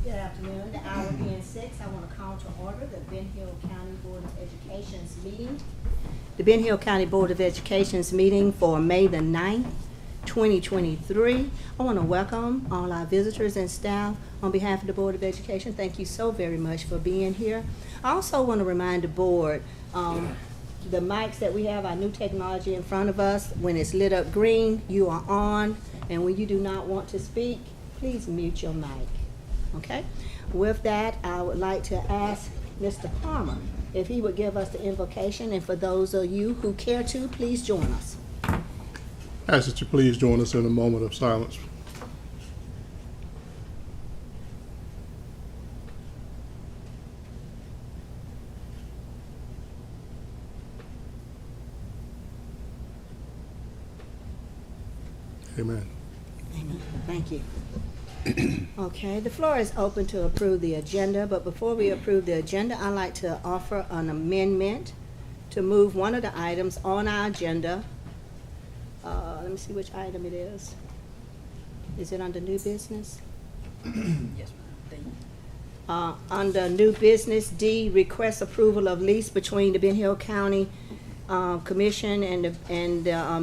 Good afternoon. The hour being 6, I want to call to order the Ben Hill County Board of Education's meeting. The Ben Hill County Board of Education's meeting for May the 9th, 2023. I want to welcome all our visitors and staff on behalf of the Board of Education. Thank you so very much for being here. I also want to remind the board, the mics that we have, our new technology in front of us, when it's lit up green, you are on, and when you do not want to speak, please mute your mic. Okay? With that, I would like to ask Mr. Palmer if he would give us the invocation, and for those of you who care to, please join us. Ask that you please join us in a moment of silence. Amen. Amen. Thank you. Okay, the floor is open to approve the agenda, but before we approve the agenda, I'd like to offer an amendment to move one of the items on our agenda. Let me see which item it is. Is it under new business? Yes, ma'am. Under new business, D, request approval of lease between the Ben Hill County Commission and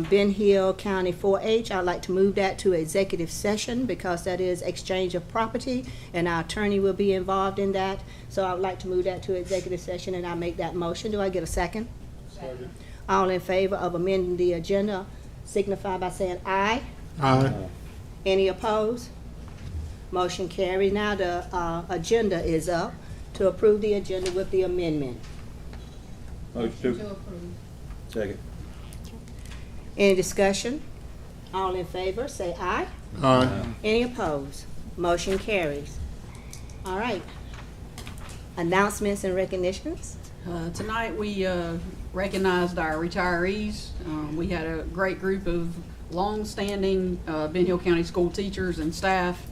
Ben Hill County 4-H. I'd like to move that to executive session because that is exchange of property, and our attorney will be involved in that. So I would like to move that to executive session, and I make that motion. Do I get a second? Second. All in favor of amending the agenda signify by saying aye. Aye. Any opposed? Motion carried. Now the agenda is up to approve the agenda with the amendment. Motion to approve. Second. Any discussion? All in favor, say aye. Aye. Any opposed? Motion carries. All right. Announcements and recognitions. Tonight we recognized our retirees. We had a great group of long-standing Ben Hill County school teachers and staff,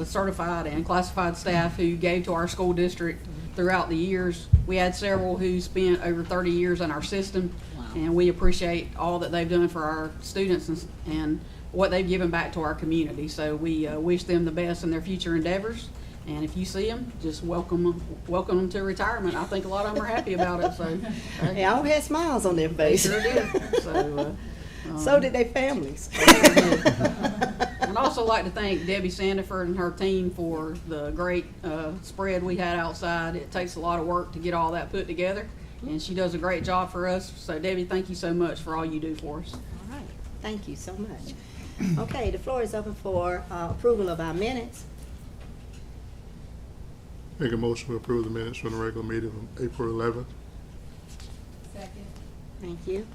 certified and classified staff who gave to our school district throughout the years. We had several who spent over 30 years in our system, and we appreciate all that they've done for our students and what they've given back to our community. So we wish them the best in their future endeavors. And if you see them, just welcome them to retirement. I think a lot of them are happy about it. So They all had smiles on their they face. sure did. So So did their families. I'd also like to thank Debbie Sandiford and her team for the great spread we had outside. It takes a lot of work to get all that put together, and she does a great job for us. So Debbie, thank you so much for all you do for us. All right. Thank you so much. Okay, the floor is open for approval of our minutes. Make a motion to approve the minutes from the regular meeting of April 11th. Second. Thank you.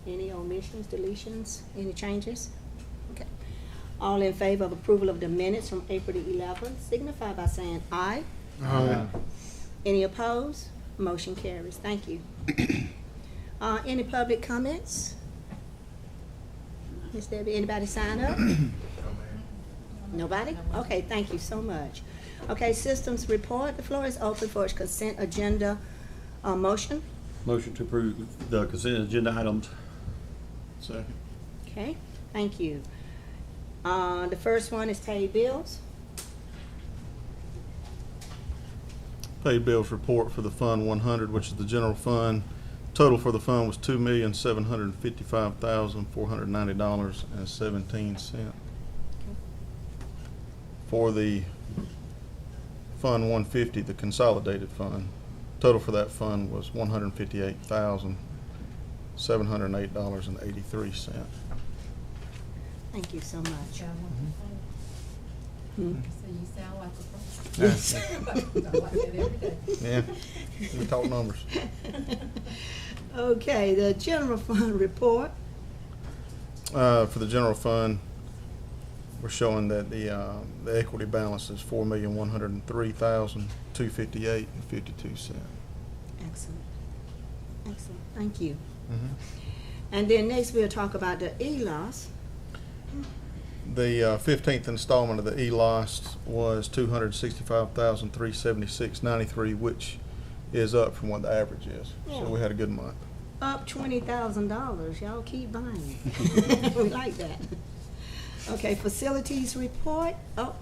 Any omissions, deletions, any changes? Okay. All in favor of approval of the minutes from April the 11th, signify by saying aye. Aye. Any opposed? Motion carries. Thank you. Any public comments? Ms. Debbie, anybody sign up? Nobody? Okay, thank you so much. Okay, systems report. The floor is open for its consent agenda motion. Motion to approve the consent agenda items. Second. Okay, thank you. The first one is pay bills. Paid bills report for the Fund 100, which is the general fund. Total for the fund was $2,755,490.17. For the Fund 150, the consolidated fund, total for that fund was $158,708.83. Thank you so much. Mm-hmm. Hmm. So you sound like a pro. Yes. I like that every day. Yeah, we talk numbers. Okay, the general fund report. For the general fund, we're showing that the equity balance is $4,103,258.52. Excellent. Excellent. Thank you. Mhm. And then next we'll talk about the ELOS. The 15th installment of the ELOS was $265,376.93, which is up from what the average is. Yeah. So we had a good month. Up $20,000. Y'all keep buying it. We like that. Okay, facilities report. Oh,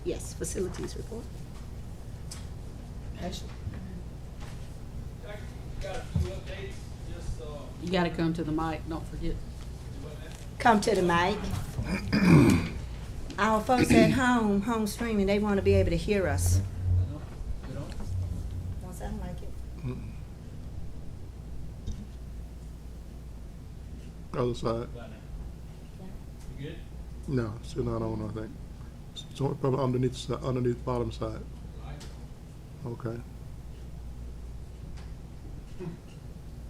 Yes, facilities report. Ashley? Got a few updates, just, You gotta come to the mic, don't forget. Come to the mic. Our folks at home streaming, they want to be able to hear us. Don't sound like it. Other side. you good? No, still not on, I think. So probably underneath the bottom side. Okay.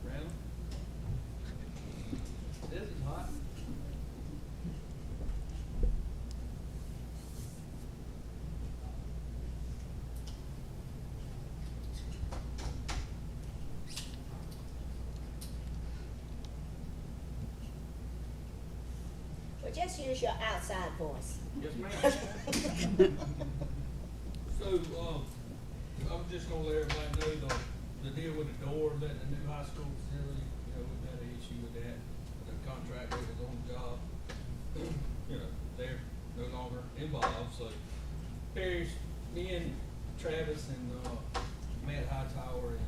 Randall? This is hot. Well, just use your outside voice. Yes, ma'am. So, I'm just gonna let everybody know the deal with the doors at the new high school facility, we've had an issue with that. The contractor was on the job, they're no longer involved, so Parrish, me and Travis and, Matt Hightower and,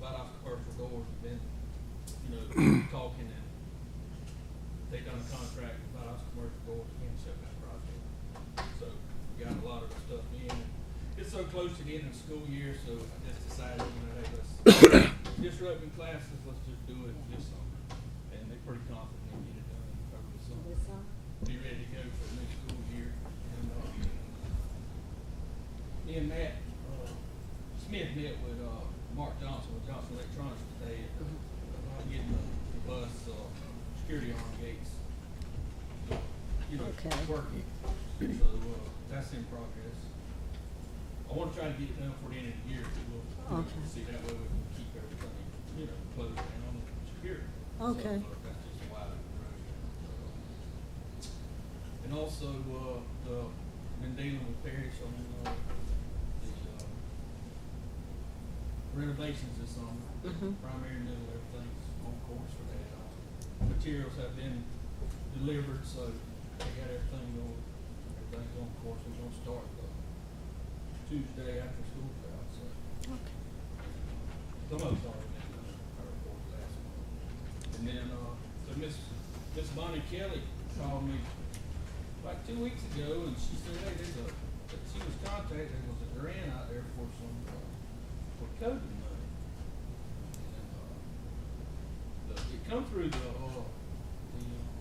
White House Commercial Doors have been, talking, and they done a contract with White House Commercial Doors to finish up that project. So, we got a lot of the stuff in. It's so close to the end of the school year, so I just decided, hey, let's disrupting classes, let's just do it this summer. And they're pretty confident they'll get it done over the summer. Be ready to go for the next school year. And, me and Matt, Smith met with, Mark Johnson with Johnson Electronics today, getting the bus, security arm gates, Okay. working. So, that's in progress. I wanna try to get it done before the end of the year, so we'll, Okay. see that way we can keep everything, closed down and secure. Okay. So, that's just a while down the road. And also, been dealing with Parrish on, the, renovations this summer. Primary, middle, everything's on course for that. Materials have been delivered, so they got everything going, everything's on course. We're gonna start Tuesday after school out, so. Okay. Some of it's already been done, I reported last month. And then, so Miss Bonnie Kelly called me like 2 weeks ago, and she said, hey, she was contacted, there was a grant out there for some, for coding money. And, it come through the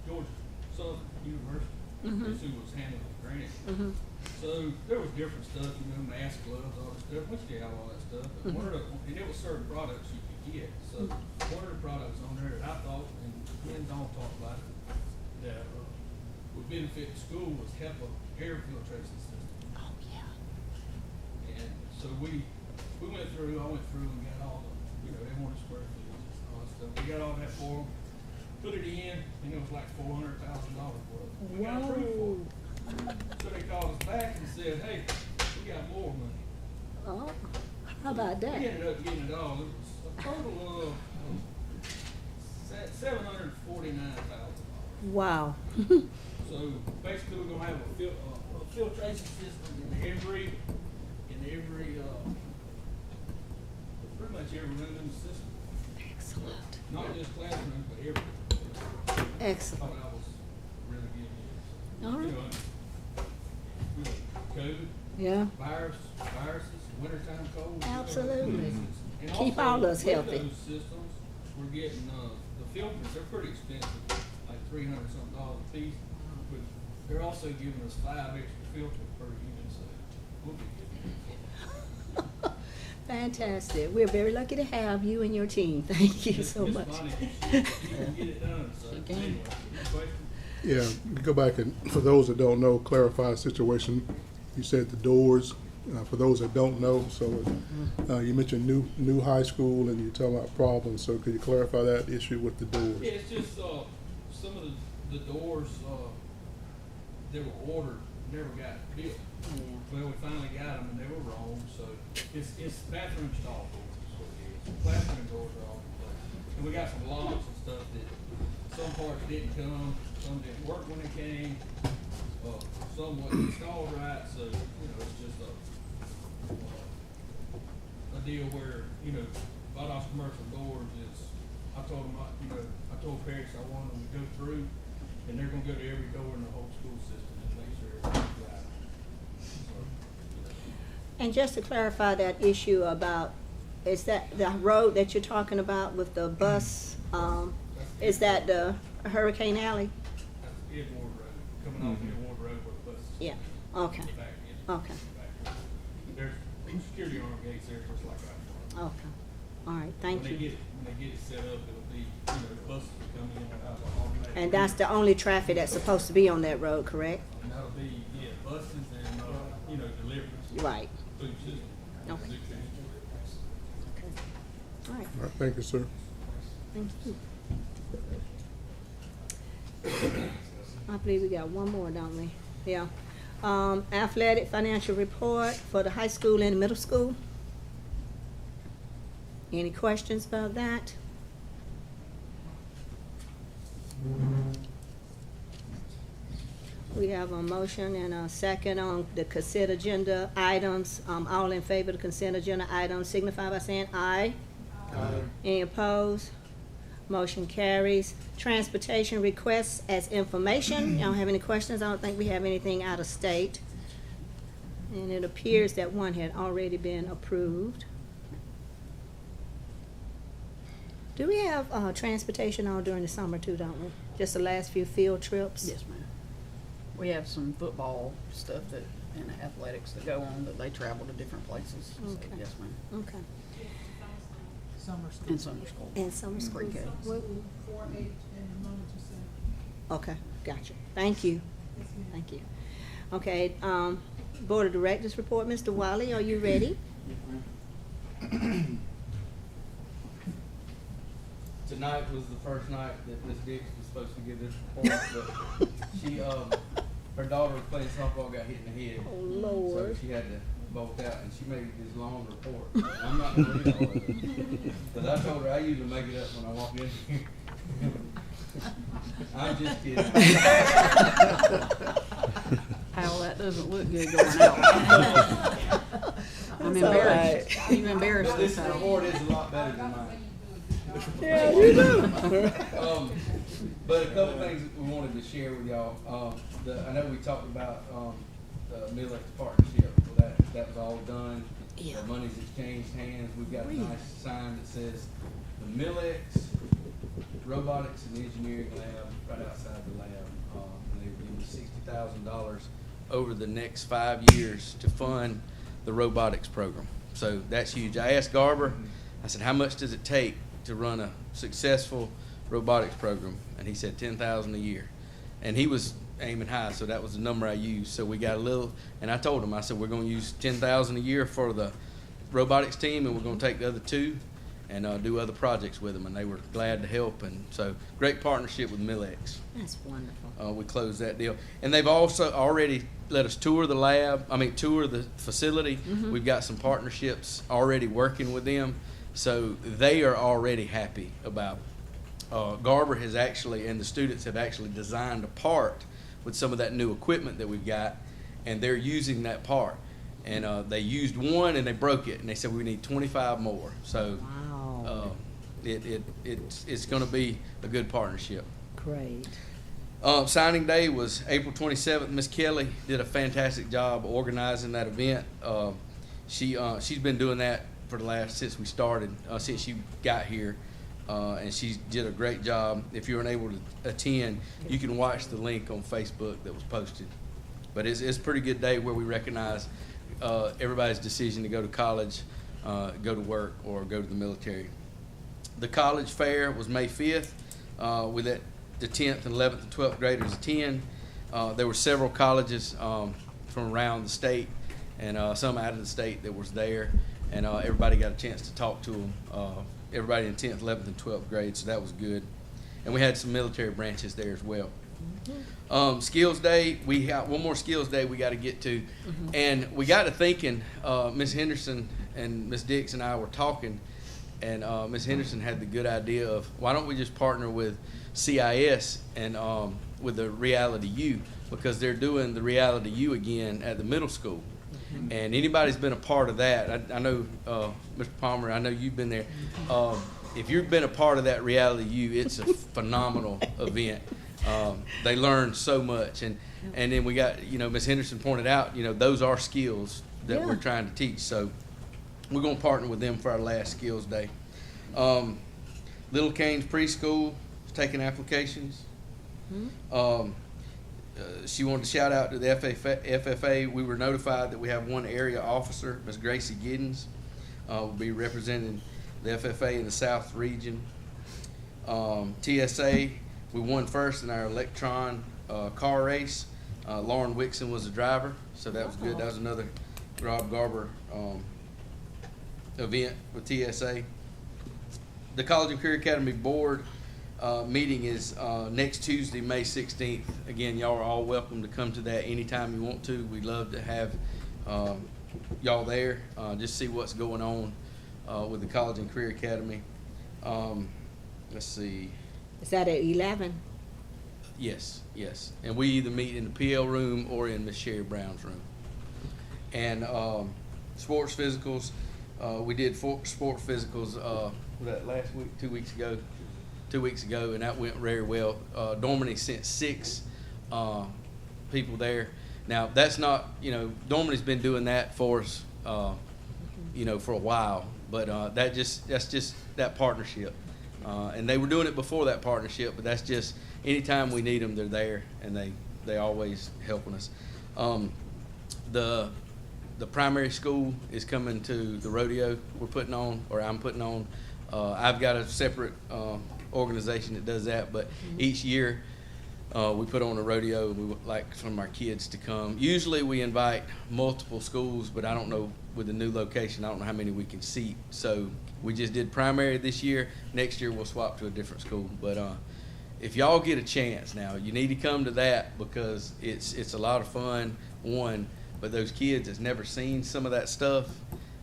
Georgia Southern University, is who was handling the grant. So there was different stuff, mask, gloves, all that stuff, we still have all that stuff, but and it was certain products you could get. So one of the products on there that I thought, and me and Dawn talked about it, that would benefit the school was HEPA air filtration system. Oh, yeah. And so I went through and got all the, they wanted square footage and all that stuff. We got all that for them, put it in, and it was like $400,000 worth. We got approved for it. So they called us back and said, hey, we got more money. Oh, how about We that? ended up getting it all. It was a total of $749,000. Wow. So basically, we're gonna have a filtration system in every, pretty much every room in the system. Excellent. Not just classrooms, but every. I Excellent. thought that was really good news. All right. COVID, Yeah. viruses, wintertime cold. Absolutely. And Keep also, all us with healthy. those systems, we're getting, the filters, they're pretty expensive, like $300-something a piece. But they're also giving us 5 extra filters per unit, so we'll be good. Fantastic. We're very lucky to have you and your team. Thank you so Miss much. Bonnie, she can get it done, so. She can. Anyway, any questions? Yeah, go back and, for those that don't know, clarify the situation. You said the doors, for those that don't know, so you mentioned new high school and you're talking about problems, so could you clarify that issue with the doors? Yeah, it's just, some of the doors, that were ordered never got built. Well, we finally got them and they were wrong, so it's bathroom stall doors is what it is. Bathroom doors are all in place. And we got some locks and stuff that some parts didn't come, some didn't work when they came. somewhat installed right, so, it's just a deal where, Valdosta Commercial Doors is, I told them, I told parents I wanted them to go through, and they're gonna go to every door in the whole school system and make sure everything's right. So, And just to clarify that issue about, is that the road that you're talking about with the bus, is that the Hurricane Alley? that's Edward Road, coming off Edward Road where the bus is. Yeah, okay, Back in. okay, Back in. There's security arm gates there just like that. okay. All right, thank When you. they get it set up, it'll be, the buses will come in and out of automatic. And that's the only traffic that's supposed to be on that road, correct? And that'll be, buses and, deliveries. Right. Food system. Okay. Food system. Okay. All right, All right, thank you, sir. thank you. I believe we got one more, don't we? Yeah. Athletic financial report for the high school and the middle school. Any questions about that? We have a motion and a second on the consent agenda items. All in favor of the consent agenda items signify by saying aye. Any opposed? Motion carries. Transportation requests as information. Y'all have any questions? I don't think we have anything out of state. And it appears that one had already been approved. Do we have transportation all during the summer too, don't we? Just the last few field trips? Yes, ma'am. We have some football stuff that, and athletics that go on, that they travel to different places. So, Okay. yes, ma'am. Okay. Summer school. And summer school. And summer school? Pre-K. School, 4-H and the Montessori Center. Okay, gotcha. Thank you. Yes, ma'am. Thank you. Okay, Board of Directors report, Mr. Wiley, are you ready? Tonight was the first night that Miss Dix was supposed to give this report, but she, her daughter was playing softball, got hit in the head. Oh, Lord. So she had to bolt out, and she made this long report. And I'm not gonna read all of it, but I told her I usually make it up when I walk in here. I'm just kidding. Hal, that doesn't look good going out. I'm It's all embarrassed. right. You've embarrassed This us, Hal. report is a lot better than mine. Yeah, you do. But a couple things that we wanted to share with y'all. I know we talked about the Millex partnership. Well, that was all done. Yeah. The money's exchanged hands. We've got a nice sign that says the Millex Robotics and Engineering Lab right outside the lab. And they were giving $60,000 over the next 5 years to fund the robotics program. So that's huge. I asked Garber, I said, how much does it take to run a successful robotics program? And he said $10,000 a year. And he was aiming high, so that was the number I used. So we got a little, and I told him, I said, we're going to use $10,000 a year for the robotics team, and we're going to take the other two and do other projects with them. And they were glad to help. And so great partnership with Millex. That's wonderful. We closed that deal. And they've also already let us tour the tour the facility. Mm-hmm. We've got some partnerships already working with them. So they are already happy about it. Garber has actually, and the students have actually designed a part with some of that new equipment that we've got, and they're using that part. And they used one and they broke it, and they said we need 25 more. So Wow. it's going to be a good partnership. Great. Signing day was April 27th. Miss Kelly did a fantastic job organizing that event. She's been doing that for the last, since we started, since she got here, and she did a great job. If you weren't able to attend, you can watch the link on Facebook that was posted. But it's a pretty good day where we recognize everybody's decision to go to college, go to work, or go to the military. The college fair was May 5th, with the 10th and 11th and 12th graders attend. There were several colleges from around the state and some out of the state that was there, and everybody got a chance to talk to them. Everybody in 10th, 11th, and 12th grade, so that was good. And we had some military branches there as well. Skills Day, we got one more Skills Day we got to get to. And we got to thinking, Ms. Henderson and Ms. Dix and I were talking, and Ms. Henderson had the good idea of, why don't we just partner with CIS and with the Reality U? because they're doing the Reality U again at the middle school. And anybody's been a part of that, I know, Mr. Palmer, I know you've been there. If you've been a part of that Reality U, it's a phenomenal event. They learn so much, and then we got, Ms. Henderson pointed out, those are skills that Yeah. we're trying to teach. So we're gonna partner with them for our last skills day. Little Canes Preschool is taking applications. She wanted to shout out to the FFA. We were notified that we have one area officer, Ms. Gracie Giddens, will be representing the FFA in the South region. TSA, we won first in our Electron car race. Lauren Wixon was the driver, so that was good. That was another Rob Garber event with TSA. The College and Career Academy Board meeting is next Tuesday, May 16th. Again, y'all are all welcome to come to that anytime you want to. We'd love to have y'all there, just see what's going on with the College and Career Academy. Let's see. Is that at 11? Yes. And we either meet in the PL room or in Miss Sherry Brown's room. And sports physicals, we did sports physicals, was that last week, 2 weeks ago? 2 weeks ago, and that went very well. Dormany sent 6 people there. Now, that's not, Dormany's been doing that for us, for a while, but that's just that partnership. And they were doing it before that partnership, but that's just, anytime we need them, they're there, and they always helping us. The primary school is coming to the rodeo we're putting on, or I'm putting on. I've got a separate organization that does that, but each year we put on a rodeo. We would like some of our kids to come. Usually we invite multiple schools, but I don't know, with the new location, I don't know how many we can seat. So we just did primary this year. Next year we'll swap to a different school. But if y'all get a chance now, you need to come to that, because it's a lot of fun, but those kids that's never seen some of that stuff,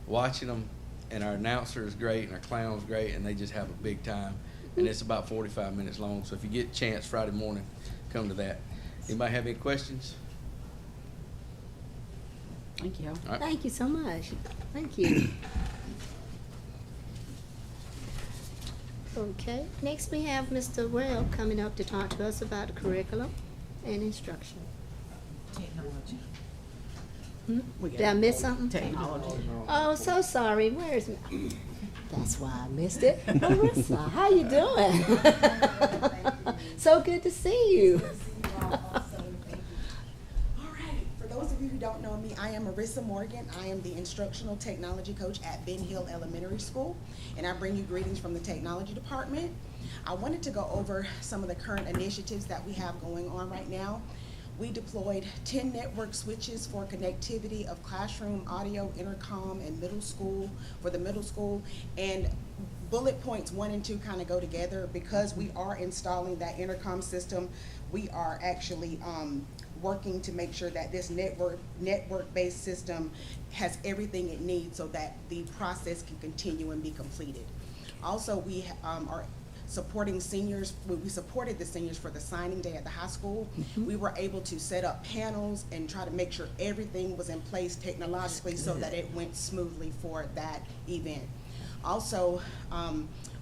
watching them, and our announcer is great, and our clown's great, and they just have a big time. And it's about 45 minutes long. So if you get a chance Friday morning, come to that. Anybody have any questions? Thank you. All right. Thank you so much. Thank you. Okay, next we have Mr. Webb coming up to talk to us about the curriculum and instruction. Technology. Did I miss something? Technology. Oh, so sorry. Where's my... That's why I missed it. Marissa, how you doing? So good to see you. All right, for those of you who don't know me, I am Marissa Morgan. I am the instructional technology coach at Ben Hill Elementary School, and I bring you greetings from the technology department. I wanted to go over some of the current initiatives that we have going on right now. We deployed 10 network switches for connectivity of classroom audio, intercom, and middle school, for the middle school. And bullet points 1 and 2 kind of go together. Because we are installing that intercom system, we are actually working to make sure that this network-based system has everything it needs so that the process can continue and be completed. Also, we are supporting seniors. We supported the seniors for the signing day at the high school. We were able to set up panels and try to make sure everything was in place technologically so that it went smoothly for that event. Also,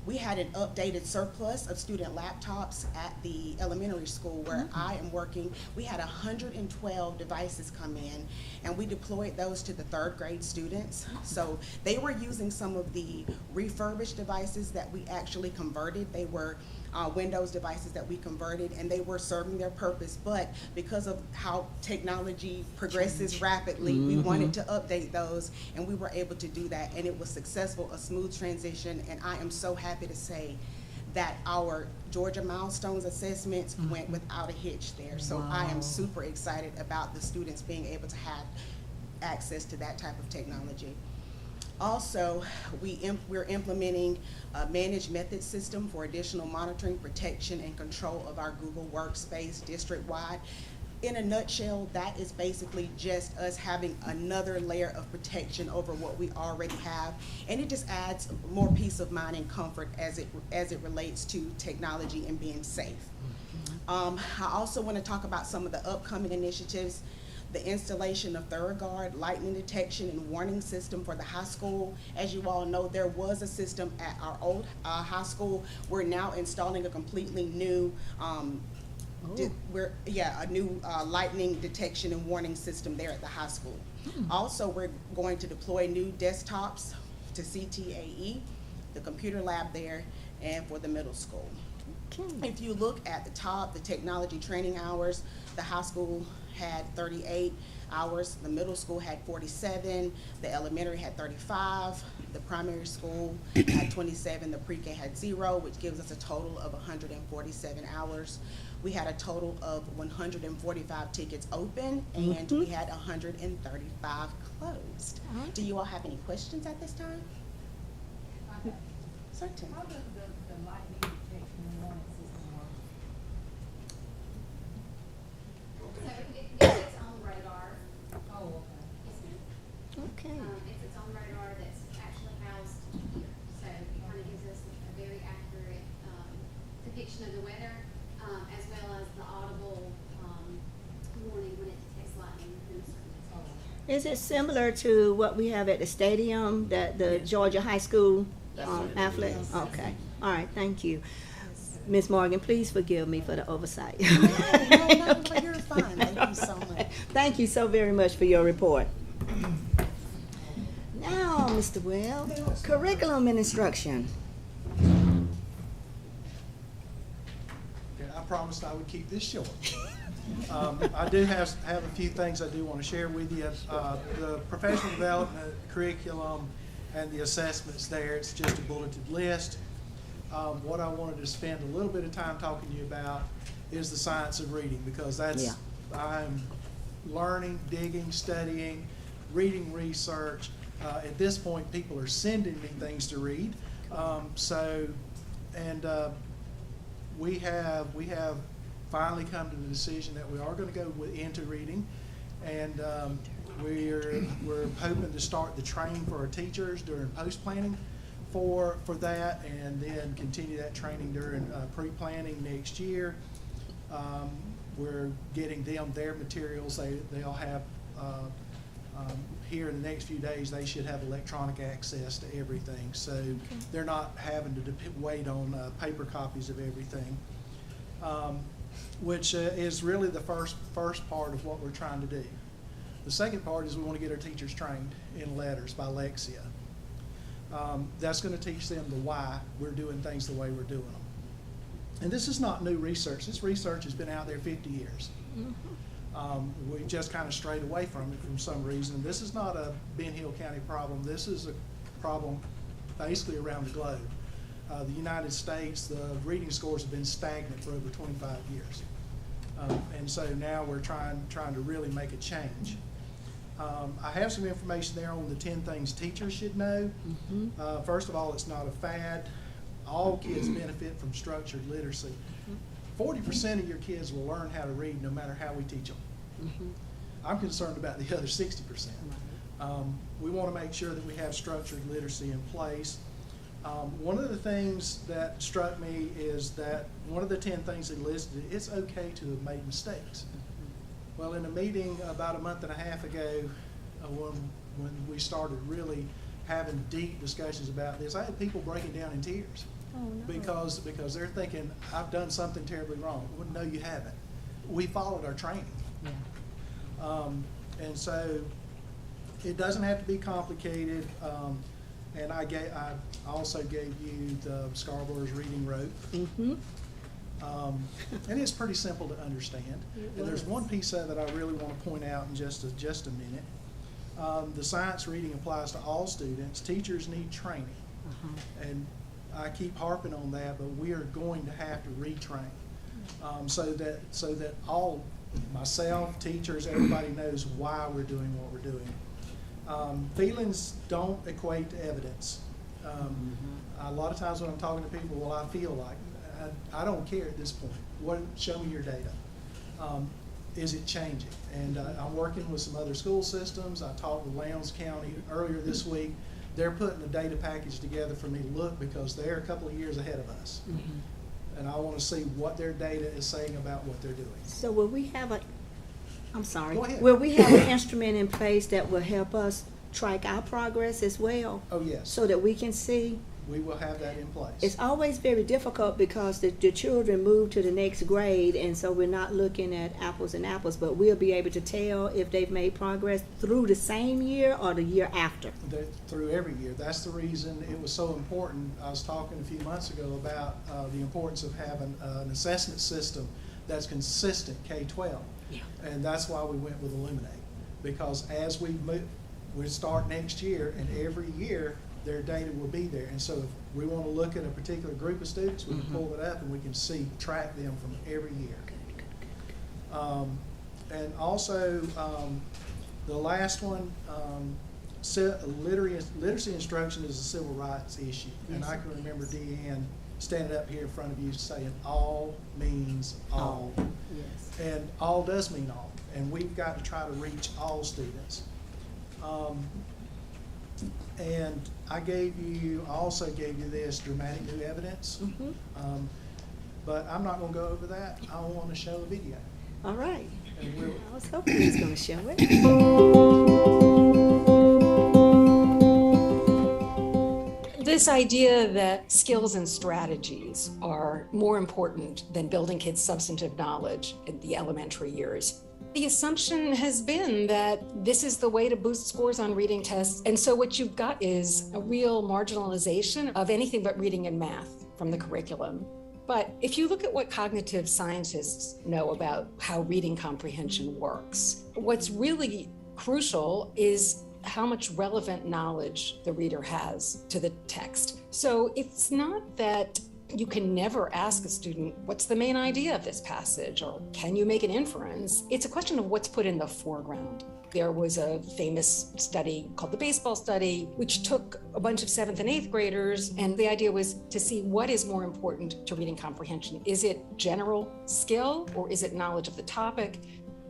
we had an updated surplus of student laptops at the elementary school where I am working. We had 112 devices come in, and we deployed those to the 3rd grade students. So they were using some of the refurbished devices that we actually converted. They were Windows devices that we converted, and they were serving their purpose. But because of how technology progresses rapidly, we wanted to update those, and we were able to do that, and it was successful, a smooth transition. And I am so happy to say that our Georgia Milestones assessments went without a hitch there. So I am super excited about the students being able to have access to that type of technology. Also, we're implementing a managed method system for additional monitoring, protection, and control of our Google Workspace district-wide. In a nutshell, that is basically just us having another layer of protection over what we already have, and it just adds more peace of mind and comfort as it relates to technology and being safe. I also want to talk about some of the upcoming initiatives. The installation of ThoroGuard lightning detection and warning system for the high school. As you all know, there was a system at our old high school. We're now installing a completely new a new lightning detection and warning system there at the high school. Also, we're going to deploy new desktops to CTAE, the computer lab there, and for the middle school. If you look at the top, the technology training hours, the high school had 38 hours, the middle school had 47, the elementary had 35, the primary school had 27, the pre-K had 0, which gives us a total of 147 hours. We had a total of 145 tickets open, and we had 135 closed. Do you all have any questions at this time? Certainly. How does the lightning detection and warning system work? So it's its own radar. Oh, okay. Yes, ma'am. Okay. It's its own radar that's actually housed here. So it kind of gives us a very accurate depiction of the weather, as well as the audible warning when it detects lightning within a certain distance. Is it similar to what we have at the stadium, that the Georgia High School athletics? Okay, all right, thank you. Ms. Morgan, please forgive me for the oversight. No, you're fine. Thank you so much. Thank you so very much for your report. Now, Mr. Webb, curriculum and instruction. I promised I would keep this short. I do have a few things I do want to share with you. The professional development curriculum and the assessments there, it's just a bulleted list. What I wanted to spend a little bit of time talking to you about is the science of reading, because I'm learning, digging, studying, reading research. At this point, people are sending me things to read. We have finally come to the decision that we are going to go into reading, and we're hoping to start the training for our teachers during post-planning for that, and then continue that training during pre-planning next year. We're getting them their materials. They'll have here in the next few days, they should have electronic access to everything, so they're not having to wait on paper copies of everything, which is really the first part of what we're trying to do. The second part is we want to get our teachers trained in letters by Lexia. That's going to teach them the why we're doing things the way we're doing them. And this is not new research. This research has been out there 50 years. We just kind of strayed away from it for some reason. This is not a Ben Hill County problem. This is a problem basically around the globe. The United States, the reading scores have been stagnant for over 25 years. And so now we're trying to really make a change. I have some information there on the 10 things teachers should know. First of all, it's not a fad. All kids benefit from structured literacy. 40% of your kids will learn how to read no matter how we teach them. I'm concerned about the other 60%. We want to make sure that we have structured literacy in place. One of the things that struck me is that one of the 10 things they listed, it's okay to have made mistakes. Well, in a meeting about a month and a half ago, when we started really having deep discussions about this, I had people breaking down in tears. Oh, no. Because they're thinking, I've done something terribly wrong. Well, no, you haven't. We followed our training. And so it doesn't have to be complicated. And I also gave you the Scarborough's reading rope. And it's pretty simple to understand. And there's one piece of it I really want to point out in just a minute. The science reading applies to all students. Teachers need training. And I keep harping on that, but we are going to have to retrain so that all, myself, teachers, everybody knows why we're doing what we're doing. Feelings don't equate to evidence. A lot of times when I'm talking to people, well, I feel like, I don't care at this point. Show me your data. Is it changing? And I'm working with some other school systems. I talked with Lowndes County earlier this week. They're putting a data package together for me to look, because they're a couple of years ahead of us. and I want to see what their data is saying about what they're doing. So will we have a, I'm sorry. Go ahead. Will we have an instrument in place that will help us track our progress as well? Oh, yes, So that we can see? we will have that in place. It's always very difficult because the children move to the next grade, and so we're not looking at apples and apples, but we'll be able to tell if they've made progress through the same year or the year after. Through every year. That's the reason it was so important. I was talking a few months ago about the importance of having an assessment system that's consistent K-12. Yeah. And that's why we went with Illuminate. Because as we move, we start next year, and every year their data will be there. And so if we want to look at a particular group of students, we can pull it up and we can track them from every year. And also, the last one, literacy instruction is a civil rights issue. And I can remember Deanne standing up here in front of you saying all means all. Yes. And all does mean all. And we've got to try to reach all students. And I also gave you this dramatic new evidence. But I'm not going to go over that. I want to show a video. All right. And I was hoping he was going to show it. This idea that skills and strategies are more important than building kids' substantive knowledge in the elementary years. The assumption has been that this is the way to boost scores on reading tests. And so what you've got is a real marginalization of anything but reading and math from the curriculum. But if you look at what cognitive scientists know about how reading comprehension works, what's really crucial is how much relevant knowledge the reader has to the text. So it's not that you can never ask a student, what's the main idea of this passage, or can you make an inference? It's a question of what's put in the foreground. There was a famous study called the baseball study, which took a bunch of 7th and 8th graders, and the idea was to see what is more important to reading comprehension. Is it general skill, or is it knowledge of the topic?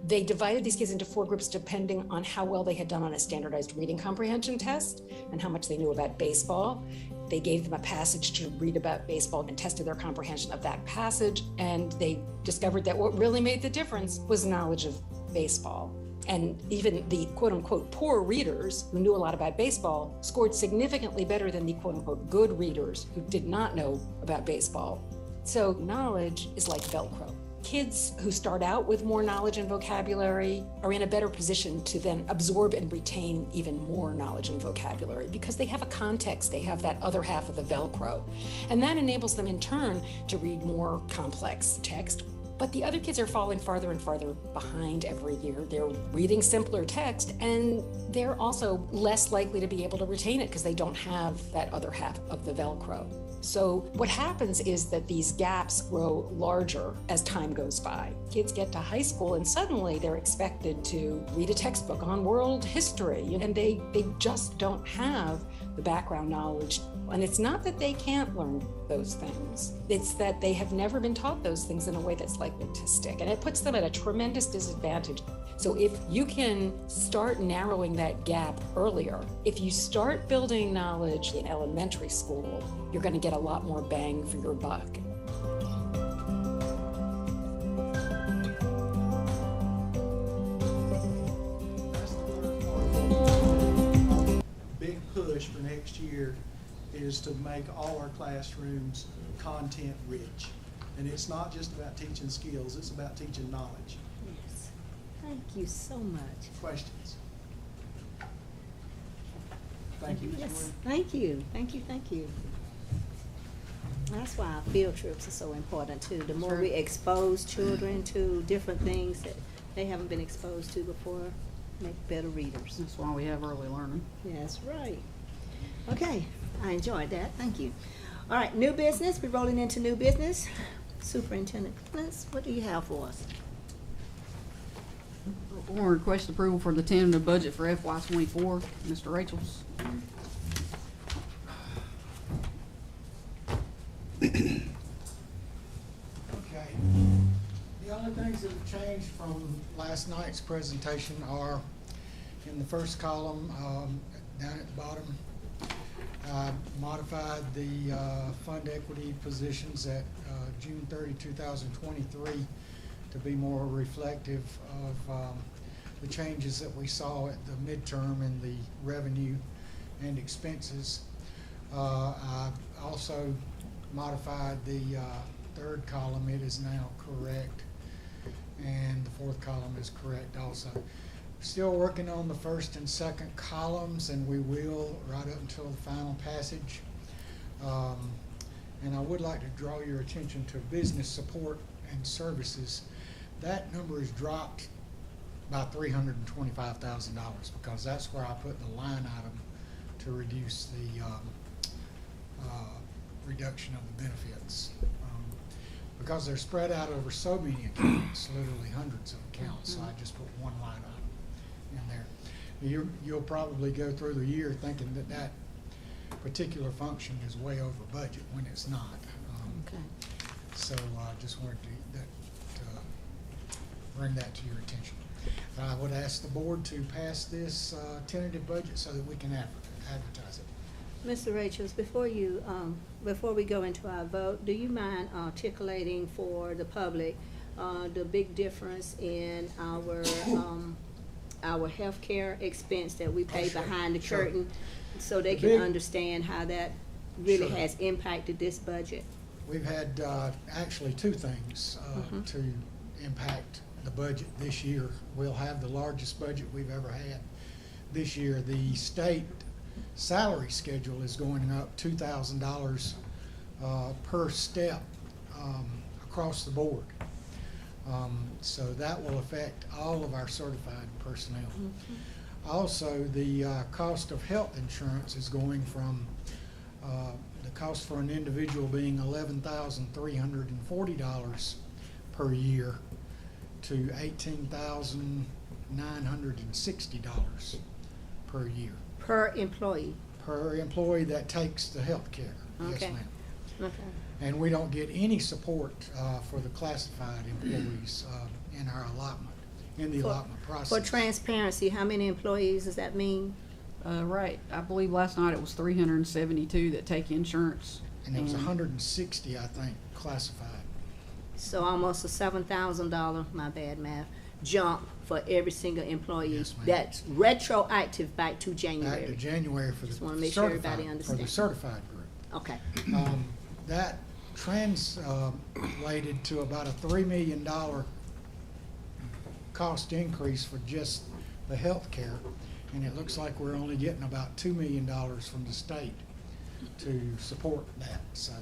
They divided these kids into 4 groups depending on how well they had done on a standardized reading comprehension test and how much they knew about baseball. They gave them a passage to read about baseball and tested their comprehension of that passage, and they discovered that what really made the difference was knowledge of baseball. And even the quote-unquote poor readers who knew a lot about baseball scored significantly better than the quote-unquote good readers who did not know about baseball. So knowledge is like Velcro. Kids who start out with more knowledge and vocabulary are in a better position to then absorb and retain even more knowledge and vocabulary because they have a context, they have that other half of the Velcro. And that enables them in turn to read more complex text. But the other kids are falling farther and farther behind every year. They're reading simpler text, and they're also less likely to be able to retain it because they don't have that other half of the Velcro. So what happens is that these gaps grow larger as time goes by. Kids get to high school and suddenly they're expected to read a textbook on world history, and they just don't have the background knowledge. And it's not that they can't learn those things. It's that they have never been taught those things in a way that's likely to stick. And it puts them at a tremendous disadvantage. So if you can start narrowing that gap earlier, if you start building knowledge in elementary school, you're going to get a lot more bang for your buck. Big push for next year is to make all our classrooms content rich. And it's not just about teaching skills, it's about teaching knowledge. Yes. Thank you so much. Questions? Thank you, Ms. Yes, Williams. thank you, thank you, thank you. That's why our field trips are so important too. The more we expose children to different things that they haven't been exposed to before, make better readers. That's why we have early learning. That's right. Okay, I enjoyed that, thank you. All right, new business, we're rolling into new business. Superintendent Clintz, what do you have for us? I want to request approval for the tentative budget for FY24. Mr. Rachels. Okay. The only things that have changed from last night's presentation are in the first column, down at the bottom, I modified the fund equity positions at June 30, 2023 to be more reflective of the changes that we saw at the midterm in the revenue and expenses. I also modified the third column. It is now correct, and the fourth column is correct also. Still working on the first and second columns, and we will right up until the final passage. And I would like to draw your attention to business support and services. That number has dropped by $325,000 because that's where I put the line item to reduce the reduction of the benefits. Because they're spread out over so many accounts, literally hundreds of accounts, so I just put one line item in there. You'll probably go through the year thinking that that particular function is way over budget when it's not. Okay. So I just wanted to bring that to your attention. I would ask the board to pass this tentative budget so that we can advertise it. Mr. Rachels, before we go into our vote, do you mind articulating for the public the big difference in our healthcare expense that we pay Sure, behind the sure. curtain, so they The can big- understand how that really Sure. has impacted this budget? We've had actually two things to impact the budget this year. We'll have the largest budget we've ever had this year. The state salary schedule is going up $2,000 per step across the board. So that will affect all of our certified personnel. Also, the cost of health insurance is going from the cost for an individual being $11,340 per year to $18,960 per year. Per employee? Per employee that takes the health care. Yes, Okay. ma'am. Okay. And we don't get any support for the classified employees in our allotment, in the allotment process. For transparency, how many employees does that mean? Right, I believe last night it was 372 that take insurance. And it was 160, I think, classified. So almost a $7,000, my bad math, jump for every single employee. Yes, ma'am. That's retroactive back to January. Back to January for Just the wanna make sure everybody certified, for the understands. certified group. Okay. That translated to about a $3 million cost increase for just the health care. And it looks like we're only getting about $2 million from the state to support that. So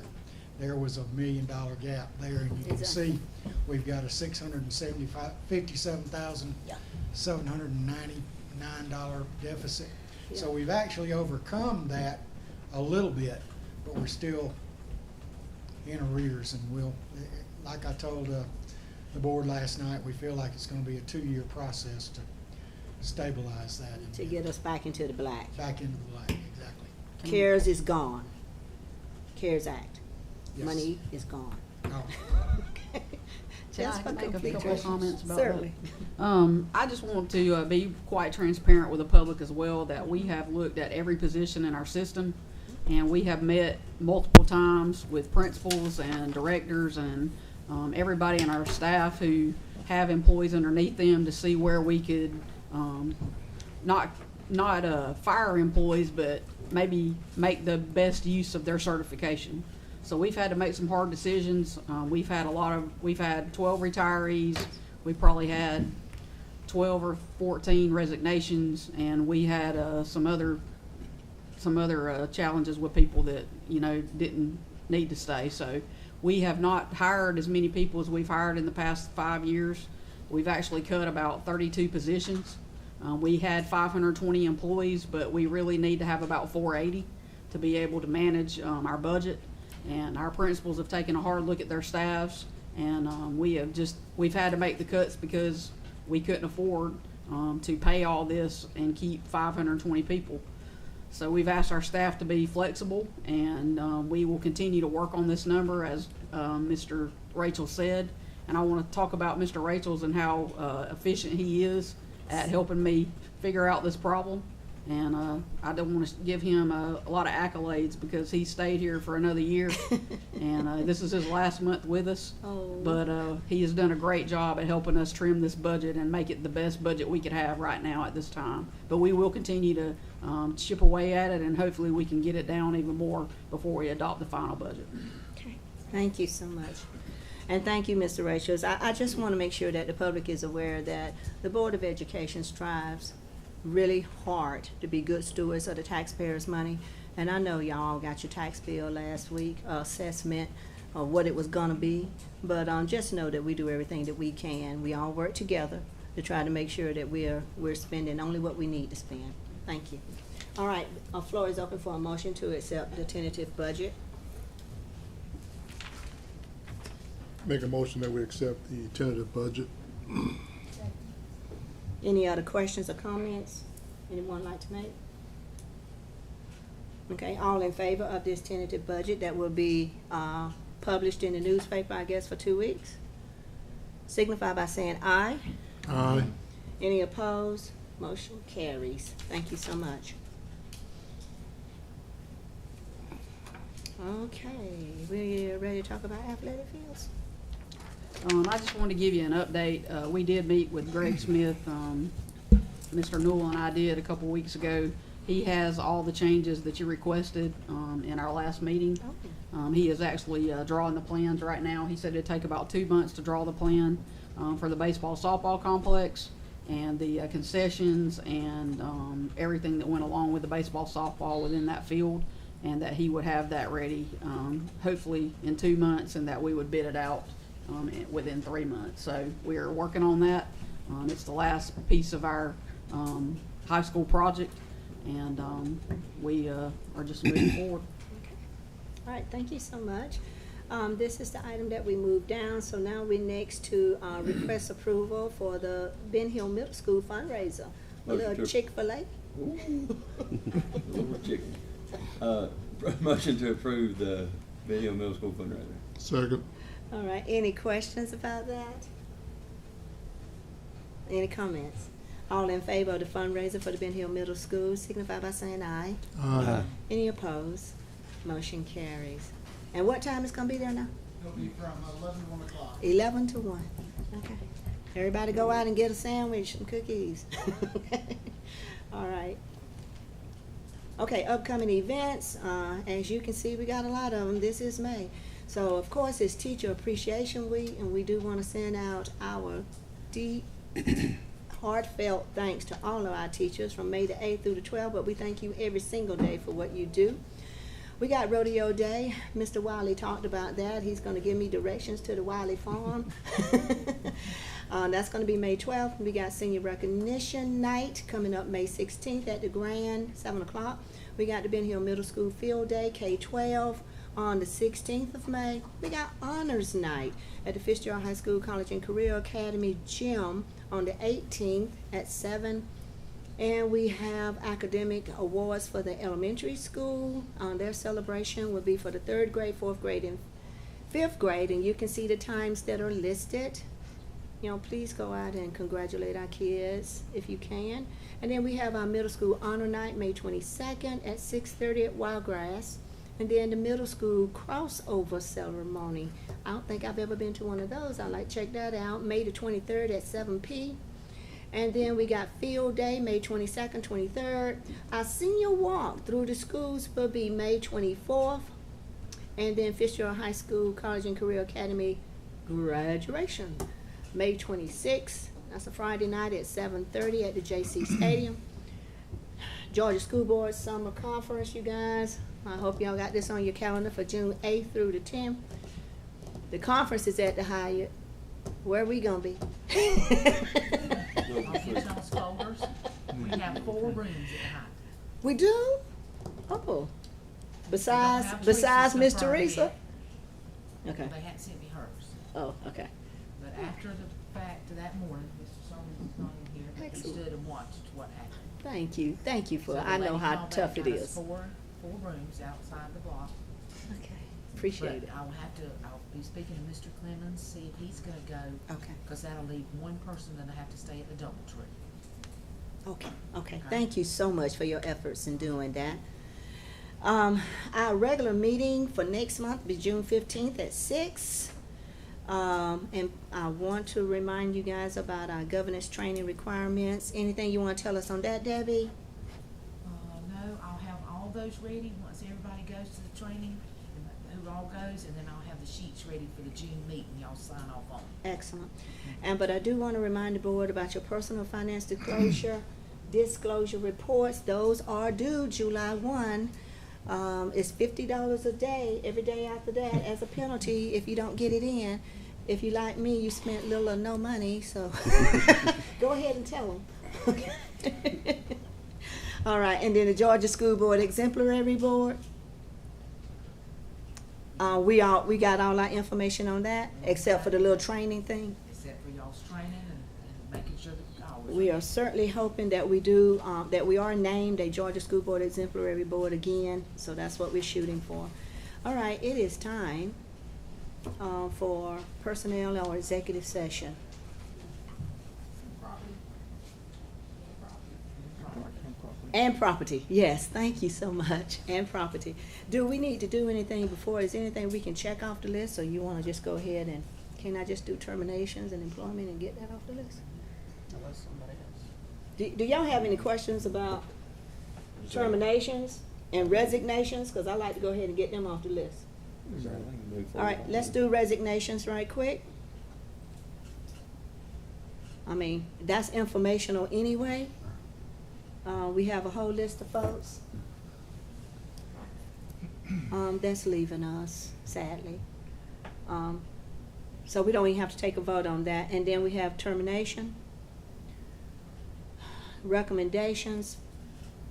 there was a $1 million gap there, and you can Exactly. see we've got a $57,799 deficit. So Yeah. we've actually overcome that a little bit, but we're still in arrears, and we'll, like I told the board last night, we feel like it's gonna be a 2-year process to stabilize that and To get us back into the black. back into the black, exactly. CARES is gone. CARES Act. Yes. Money is gone. Oh. Okay. Yeah, I Just for can make a couple of completeness. comments about Certainly. that. I just want to be quite transparent with the public as well, that we have looked at every position in our system, and we have met multiple times with principals and directors and everybody in our staff who have employees underneath them to see where we could not fire employees, but maybe make the best use of their certification. So we've had to make some hard decisions. We've had 12 retirees. We probably had 12 or 14 resignations, and we had some other challenges with people that didn't need to stay. So we have not hired as many people as we've hired in the past 5 years. We've actually cut about 32 positions. We had 520 employees, but we really need to have about 480 to be able to manage our budget. And our principals have taken a hard look at their staffs, and we've had to make the cuts because we couldn't afford to pay all this and keep 520 people. So we've asked our staff to be flexible, and we will continue to work on this number, as Mr. Rachel said. And I want to talk about Mr. Rachels and how efficient he is at helping me figure out this problem. And I don't want to give him a lot of accolades because he stayed here for another year, and this is his last month with us. Oh. But he has done a great job at helping us trim this budget and make it the best budget we could have right now at this time. But we will continue to chip away at it, and hopefully we can get it down even more before we adopt the final budget. Okay. Thank you so much. And thank you, Mr. Rachels. I just want to make sure that the public is aware that the Board of Education strives really hard to be good stewards of the taxpayers' money. And I know y'all got your tax bill last week, assessment of what it was gonna be. But just know that we do everything that we can. We all work together to try to make sure that we're spending only what we need to spend. Thank you. All right, our floor is open for a motion to accept the tentative budget. Make a motion that we accept the tentative budget. Any other questions or comments anyone like to make? Okay, all in favor of this tentative budget that will be published in the newspaper, I guess, for 2 weeks? Signify by saying aye. Aye. Any opposed? Motion carries. Thank you so much. Okay, we're ready to talk about athletic fields? I just wanted to give you an update. We did meet with Greg Smith. Mr. Newell and I did a couple weeks ago. He has all the changes that you requested in our last meeting. He is actually drawing the plans right now. He said it'd take about 2 months to draw the plan for the baseball softball complex and the concessions and everything that went along with the baseball softball within that field, and that he would have that ready hopefully in 2 months, and that we would bid it out within 3 months. So we're working on that. It's the last piece of our high school project, and we are just moving forward. All right, thank you so much. This is the item that we moved down, so now we're next to request approval for the Ben Hill Middle School fundraiser. A little Chick-fil-A. Motion to approve the Ben Hill Middle School fundraiser. Second. All right, any questions about that? Any comments? All in favor of the fundraiser for the Ben Hill Middle School, signify by saying aye. Aye. Any opposed? Motion carries. And what time is gonna be there now? It'll be from 11 to 1 o'clock. 11 to 1. Okay. Everybody go out and get a sandwich, some cookies. All right. Okay, upcoming events. As you can see, we got a lot of them. This is May. So, of course, it's Teacher Appreciation Week, and we do want to send out our deep, heartfelt thanks to all of our teachers from May the 8th through the 12th, but we thank you every single day for what you do. We got Rodeo Day. Mr. Wiley talked about that. He's going to give me directions to the Wiley Farm. That's going to be May 12th. We got Senior Recognition Night coming up May 16th at the Grand, 7 o'clock. We got the Ben Hill Middle School Field Day, K-12, on the 16th of May. We got Honors Night at the Fitzgerald High School College and Career Academy Gym on the 18th at 7. And we have academic awards for the elementary school. Their celebration will be for the 3rd grade, 4th grade, and 5th grade. And you can see the times that are listed. You know, please go out and congratulate our kids if you can. And then we have our middle school honor night, May 22nd at 6:30 at Wildgrass. And then the middle school crossover ceremony. I don't think I've ever been to one of those. I'd like to check that out. May the 23rd at 7 p. And then we got Field Day, May 22nd, 23rd. Our senior walk through the schools will be May 24th. And then Fitzgerald High School College and Career Academy graduation, May 26th. That's a Friday night at 7:30 at the JC Stadium. Georgia School Board Summer Conference, you guys. I hope y'all got this on your calendar for June 8th through the 10th. The conference is at the Hyatt. Where are we gonna be? I'll get those folders. We have 4 rooms at the Hyatt. We do? Oh. Besides have Miss Teresa's Teresa? confirmed Okay. They hadn't sent me hers. Oh, okay. But after the fact that morning, Mr. Solomon was not in here, but he Excellent. stood and watched what happened. Thank you. Thank you for So the I know lady how called tough back, it got us is. Four rooms outside the block. Okay. Appreciate it. But I'll be speaking to Mr. Clemens, see if he's gonna go. Okay. Cause that'll leave one person that'll have to stay at the DoubleTree. Okay, thank you so much for your efforts in doing that. Our regular meeting for next month will be June 15th at 6. And I want to remind you guys about our governance training requirements. Anything you want to tell us on that, Debbie? No, I'll have all those ready once everybody goes to the training, and who all goes, and then I'll have the sheets ready for the June meeting, y'all sign off on it. Excellent. But I do want to remind the board about your personal finance disclosure reports. Those are due July 1. It's $50 a day, every day after that, as a penalty if you don't get it in. If you like me, you spent little or no money, so go ahead and tell them. All right, and then the Georgia School Board Exemplary Board. We got all our information on that, except for the little training thing. Except for y'all's training and making sure that y'all. We are certainly hoping that we do, that we are named a Georgia School Board Exemplary Board again, so that's what we're shooting for. All right, it is time for personnel or executive session. And property, yes, thank you so much, and property. Do we need to do anything before? Is there anything we can check off the list, or you want to just go ahead and, can I just do terminations and employment and get that off the list? Do y'all have any questions about terminations and resignations? Because I like to go ahead and get them off the list. All right, let's do resignations right quick. I mean, that's informational anyway. We have a whole list of folks that's leaving us, sadly. So we don't even have to take a vote on that. And then we have termination, recommendations.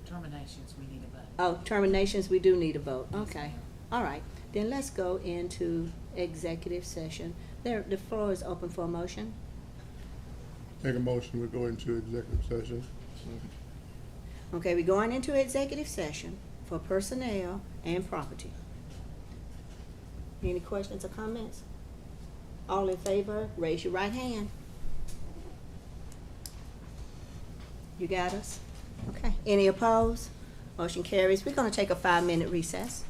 Terminations, we need a vote. Oh, terminations, we do need a vote. Okay. All right. Then let's go into executive session. The floor is open for a motion. Make a motion, we go into executive session. Okay, we're going into executive session for personnel and property. Any questions or comments? All in favor, raise your right hand. You got us? Okay. Any opposed? Motion carries. We're going to take a 5-minute recess.